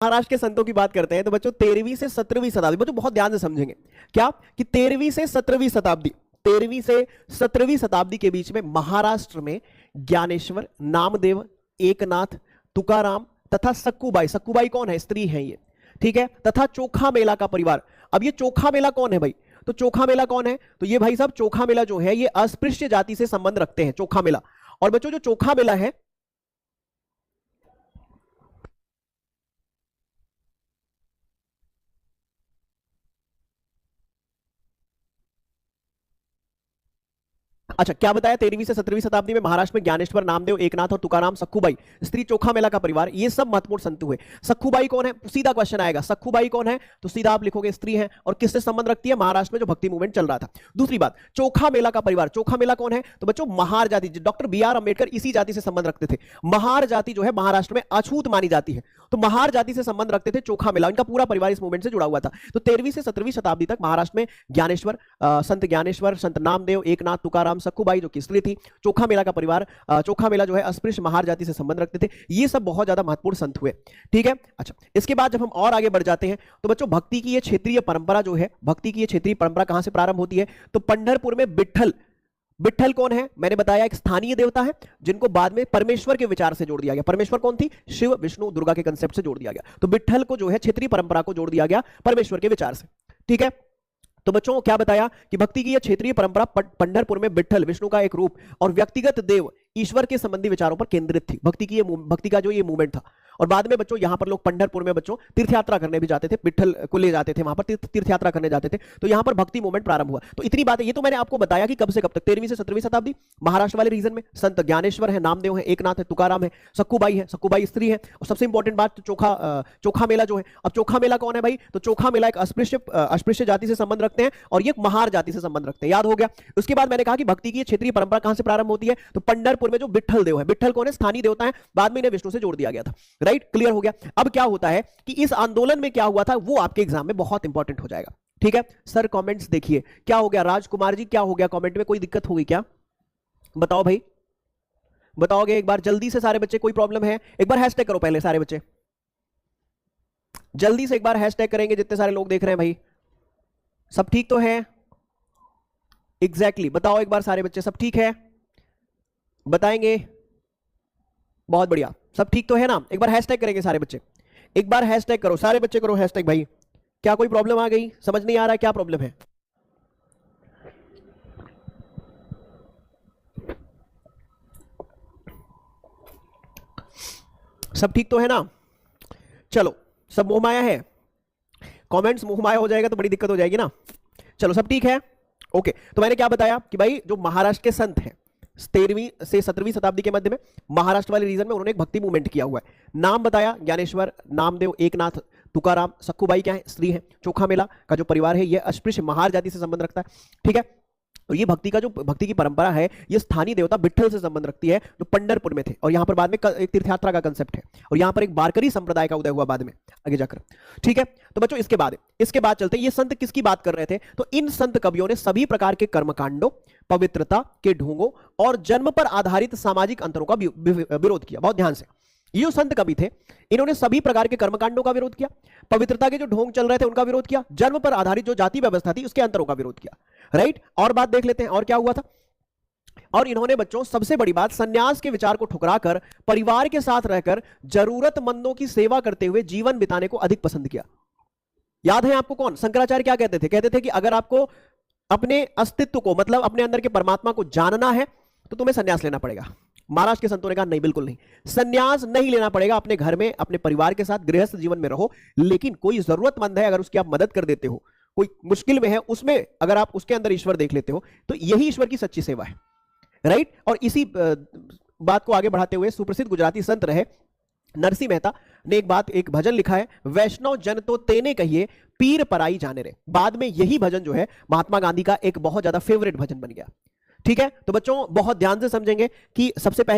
महाराष्ट्र के संतों की बात करते हैं तो बच्चों 13वीं से 17वीं शताब्दी, बच्चों बहुत ध्यान से समझेंगे क्या कि 13वीं से 17वीं शताब्दी, 13वीं से 17वीं शताब्दी के बीच में महाराष्ट्र में ज्ञानेश्वर, नामदेव, एकनाथ, तुकाराम तथा सक्कूबाई, सक्कूबाई कौन है, स्त्री है ये, ठीक है, तथा चोखा मेला का परिवार। अब ये चोखा मेला कौन है भाई, तो चोखा मेला कौन है, तो ये भाई साहब चोखा मेला जो है ये अस्पृश्य जाति से संबंध रखते हैं, चोखा मेला। और बच्चों जो चोखा मेला है अच्छा क्या बताया, 13वीं से 17वीं शताब्दी में महाराष्ट्र में ज्ञानेश्वर, नामदेव, एकनाथ और तुकाराम, सक्खूबाई, स्त्री चोखा मेला का परिवार, ये सब महत्वपूर्ण संत हुए। सक्खूबाई कौन है, सीधा क्वेश्चन आएगा, सक्खूबाई कौन है, तो सीधा आप लिखोगे स्त्री है, और किससे संबंध रखती है, महाराष्ट्र में जो भक्ति मूवमेंट चल रहा था। दूसरी बात, चोखा मेला का परिवार, चोखा मेला कौन है, तो बच्चों महार जाति, डॉक्टर बी.आर. अम्बेडकर इसी जाति से संबंध रखते थे। महार जाति जो है महाराष्ट्र में अछूत मानी जाती है, तो महार जाति से संबंध रखते थे चोखा मेला, इनका पूरा परिवार इस मूवमेंट से जुड़ा हुआ था। तो 13वीं से 17वीं शताब्दी तक महाराष्ट्र में ज्ञानेश्वर, संत ज्ञानेश्वर, संत नामदेव, एकनाथ, तुकाराम, सक्खूबाई जो कि स्त्री थी, चोखा मेला का परिवार, चोखा मेला जो है अस्पृश्य महार जाति से संबंध रखते थे, ये सब बहुत ज्यादा महत्वपूर्ण संत हुए, ठीक है। अच्छा इसके बाद जब हम और आगे बढ़ जाते हैं तो बच्चों भक्ति की ये क्षेत्रीय परंपरा जो है, भक्ति की ये क्षेत्रीय परंपरा कहां से प्रारंभ होती है, तो पंढरपुर में विट्ठल, विट्ठल कौन है, मैंने बताया एक स्थानीय देवता है जिनको बाद में परमेश्वर के विचार से जोड़ दिया गया। परमेश्वर कौन थी, शिव, विष्णु, दुर्गा के कंसेप्ट से जोड़ दिया गया, तो विट्ठल को जो है क्षेत्रीय परंपरा को जोड़ दिया गया परमेश्वर के विचार से, ठीक है। तो बच्चों क्या बताया कि भक्ति की यह क्षेत्रीय परंपरा पंढरपुर में विट्ठल, विष्णु का एक रूप और व्यक्तिगत देव, ईश्वर के संबंधी विचारों पर केंद्रित थी। भक्ति का जो ये मूवमेंट था। और बाद में बच्चों यहां पर लोग पंढरपुर में बच्चों तीर्थ यात्रा करने भी जाते थे, विट्ठल को ले जाते थे वहां पर तीर्थ यात्रा करने जाते थे, तो यहां पर भक्ति मूवमेंट प्रारंभ हुआ। तो इतनी बात है, ये तो मैंने आपको बताया कि कब से कब तक, 13वीं से 17वीं शताब्दी महाराष्ट्र वाले रीजन में संत ज्ञानेश्वर है, नामदेव है, एकनाथ है, तुकाराम है, सक्खूबाई है, सक्खूबाई स्त्री है, और सबसे इंपॉर्टेंट बात चोखा मेला जो है। अब चोखा मेला कौन है भाई, तो चोखा मेला एक अस्पृश्य जाति से संबंध रखते हैं और ये महार जाति से संबंध रखते हैं, याद हो गया। उसके बाद मैंने कहा कि भक्ति की क्षेत्रीय परंपरा कहां से प्रारंभ होती है, तो पंढरपुर में जो विट्ठल देव है, विट्ठल कौन है, स्थानीय देवता है, बाद में इन्हें विष्णु से जोड़ दिया गया था, राइट, क्लियर हो गया। अब क्या होता है कि इस आंदोलन में क्या हुआ था वो आपके एग्जाम में बहुत इंपॉर्टेंट हो जाएगा, ठीक है। सर कमेंट्स देखिए क्या हो गया, राजकुमार जी क्या हो गया, कमेंट में कोई दिक्कत होगी क्या, बताओ भाई, बताओगे एक बार जल्दी से सारे बच्चे, कोई प्रॉब्लम है, एक बार हैशटैग करो पहले सारे बच्चे, जल्दी से एक बार हैशटैग करेंगे जितने सारे लोग देख रहे हैं भाई, सब ठीक तो है, एग्जैक्टली बताओ एक बार सारे बच्चे, सब ठीक है, बताएंगे, बहुत बढ़िया, सब ठीक तो है ना, एक बार हैशटैग करेंगे सारे बच्चे, एक बार हैशटैग करो सारे बच्चे, करो हैशटैग भाई। क्या कोई प्रॉब्लम आ गई, समझ नहीं आ रहा है क्या प्रॉब्लम है, सब ठीक तो है ना, चलो सब मोहमाया है, कमेंट्स मोहमाया हो जाएगा तो बड़ी दिक्कत हो जाएगी ना, चलो सब ठीक है, ओके। तो मैंने क्या बताया कि भाई जो महाराष्ट्र के संत हैं 13वीं से 17वीं शताब्दी के मध्य में महाराष्ट्र वाले रीजन में उन्होंने एक भक्ति मूवमेंट किया हुआ है। नाम बताया ज्ञानेश्वर, नामदेव, एकनाथ, तुकाराम, सक्खूबाई क्या है, स्त्री है, चोखा मेला का जो परिवार है ये अस्पृश्य महार जाति से संबंध रखता है, ठीक है। और ये भक्ति की परंपरा है, ये स्थानीय देवता विट्ठल से संबंध रखती है जो पंढरपुर में थे, और यहां पर बाद में एक तीर्थयात्रा का कंसेप्ट है, और यहां पर एक वारकरी संप्रदाय का उदय हुआ बाद में आगे जाकर, ठीक है। तो बच्चों इसके बाद चलते हैं, ये संत किसकी बात कर रहे थे, तो इन संत कवियों ने सभी प्रकार के कर्मकांडों, पवित्रता के ढोंगों और जन्म पर आधारित सामाजिक अंतरों का विरोध किया। बहुत ध्यान से, ये जो संत कवि थे इन्होंने सभी प्रकार के कर्मकांडों का विरोध किया, पवित्रता के जो ढोंग चल रहे थे उनका विरोध किया, जन्म पर आधारित जो जाति व्यवस्था थी उसके अंतरों का विरोध किया, राइट। और बात देख लेते हैं और क्या हुआ था। और इन्होंने बच्चों सबसे बड़ी बात, संन्यास के विचार को ठुकराकर परिवार के साथ रहकर जरूरतमंदों की सेवा करते हुए जीवन बिताने को अधिक पसंद किया। याद है आपको कौन, शंकराचार्य क्या कहते थे, कहते थे कि अगर आपको अपने अस्तित्व को, मतलब अपने अंदर के परमात्मा को जानना है तो तुम्हें संन्यास लेना पड़ेगा। महाराष्ट्र के संतों ने कहा नहीं, बिल्कुल नहीं, संन्यास नहीं लेना पड़ेगा, अपने घर में अपने परिवार के साथ गृहस्थ जीवन में रहो, लेकिन कोई जरूरतमंद है अगर उसकी आप मदद कर देते हो, कोई मुश्किल में है उसमें अगर आप उसके अंदर ईश्वर देख लेते हो तो यही ईश्वर की सच्ची सेवा है, राइट। और इसी बात को आगे बढ़ाते हुए सुप्रसिद्ध गुजराती संत रहे नरसिंह मेहता ने एक भजन लिखा है, वैष्णव जन तो तेने कहिए पीर पराई जाने रे। बाद में यही भजन जो है महात्मा गांधी का एक बहुत ज्यादा फेवरेट भजन बन गया, ठीक है। तो बच्चों बहुत ध्यान से समझेंगे कि सबसे पहले